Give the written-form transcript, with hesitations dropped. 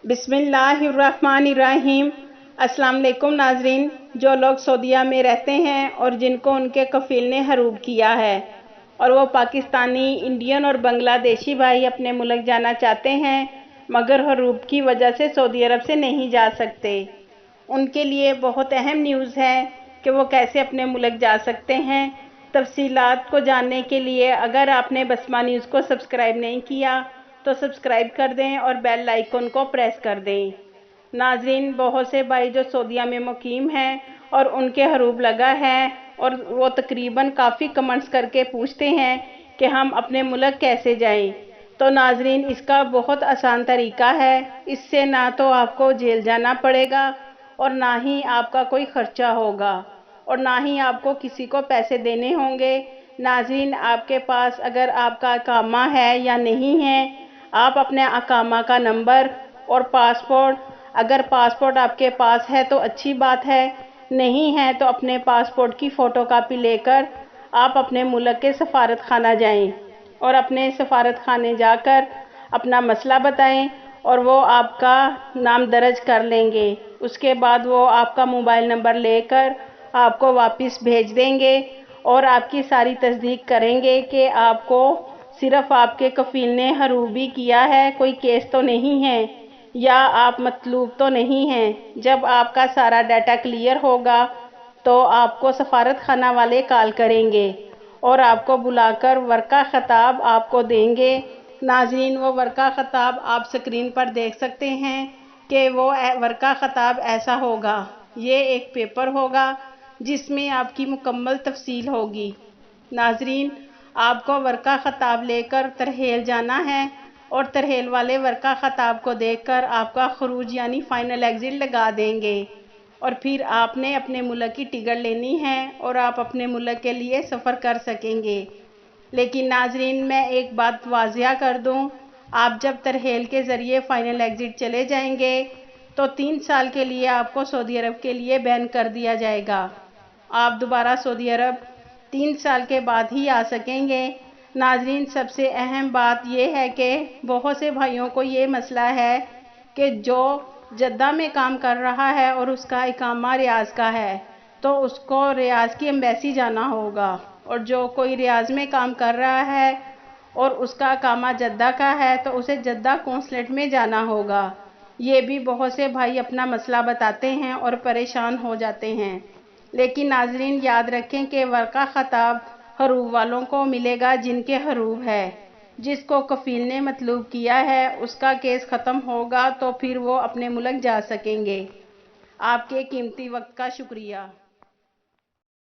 बिस्मिल्लाहिर्रहमानिर्रहीम। अस्सलाम वालेकुम नाजरीन। जो लोग सऊदीया में रहते हैं और जिनको उनके कफील ने हरूब किया है और वो पाकिस्तानी, इंडियन और बांग्लादेशी भाई अपने मुल्क जाना चाहते हैं मगर हरूब की वजह से सऊदी अरब से नहीं जा सकते, उनके लिए बहुत अहम न्यूज़ है कि वो कैसे अपने मुल्क जा सकते हैं। तफसीलात को जानने के लिए अगर आपने बसमा न्यूज़ को सब्सक्राइब नहीं किया तो सब्सक्राइब कर दें और बेल आइकन को प्रेस कर दें। नाजरीन, बहुत से भाई जो सऊदीया में मुकीम हैं और उनके हरूब लगा है और वो तकरीबन काफ़ी कमेंट्स करके पूछते हैं कि हम अपने मुल्क कैसे जाएं। तो नाजरीन, इसका बहुत आसान तरीका है। इससे ना तो आपको जेल जाना पड़ेगा और ना ही आपका कोई ख़र्चा होगा और ना ही आपको किसी को पैसे देने होंगे। नाजरीन, आपके पास अगर आपका अकामा है या नहीं है, आप अपने अकामा का नंबर और पासपोर्ट, अगर पासपोर्ट आपके पास है तो अच्छी बात है, नहीं है तो अपने पासपोर्ट की फ़ोटोकॉपी लेकर आप अपने मुल्क के सफारत खाना जाएं और अपने सफारत खाने जाकर अपना मसला बताएं और वो आपका नाम दर्ज कर लेंगे। उसके बाद वो आपका मोबाइल नंबर लेकर आपको वापस भेज देंगे और आपकी सारी तस्दीक करेंगे कि आपको सिर्फ आपके कफील ने हरूबी किया है, कोई केस तो नहीं है या आप मतलूब तो नहीं हैं। जब आपका सारा डाटा क्लियर होगा तो आपको सफारत खाना वाले कॉल करेंगे और आपको बुलाकर वर्का खिताब आपको देंगे। नाज़रीन, वो वर्का खिताब आप स्क्रीन पर देख सकते हैं कि वो वर्का खिताब ऐसा होगा। ये एक पेपर होगा जिसमें आपकी मुकम्मल तफसील होगी। नाज़रीन, आपको वर्का खिताब लेकर तरहेल जाना है और तरहेल वाले वर्का खिताब को देखकर आपका खरूज यानी फ़ाइनल एग्ज़िट लगा देंगे और फिर आपने अपने मुल्क की टिकट लेनी है और आप अपने मुल्क के लिए सफ़र कर सकेंगे। लेकिन नाजरीन, मैं एक बात वाज़िया कर दूं, आप जब तरहेल के ज़रिए फ़ाइनल एग्ज़िट चले जाएंगे तो 3 साल के लिए आपको सऊदी अरब के लिए बैन कर दिया जाएगा। आप दोबारा सऊदी अरब 3 साल के बाद ही आ सकेंगे। नाजरीन, सबसे अहम बात यह है कि बहुत से भाइयों को ये मसला है कि जो जद्दा में काम कर रहा है और उसका इकामा रियाज़ का है तो उसको रियाज़ की एम्बेसी जाना होगा, और जो कोई रियाज़ में काम कर रहा है और उसका इकामा जद्दा का है तो उसे जद्दा कौंसलेट में जाना होगा। ये भी बहुत से भाई अपना मसला बताते हैं और परेशान हो जाते हैं। लेकिन नाजरीन, याद रखें कि वर्का खिताब हरूब वालों को मिलेगा जिनके हरूब है। जिसको कफील ने मतलूब किया है उसका केस ख़त्म होगा तो फिर वो अपने मुल्क जा सकेंगे। आपके कीमती वक्त का शुक्रिया।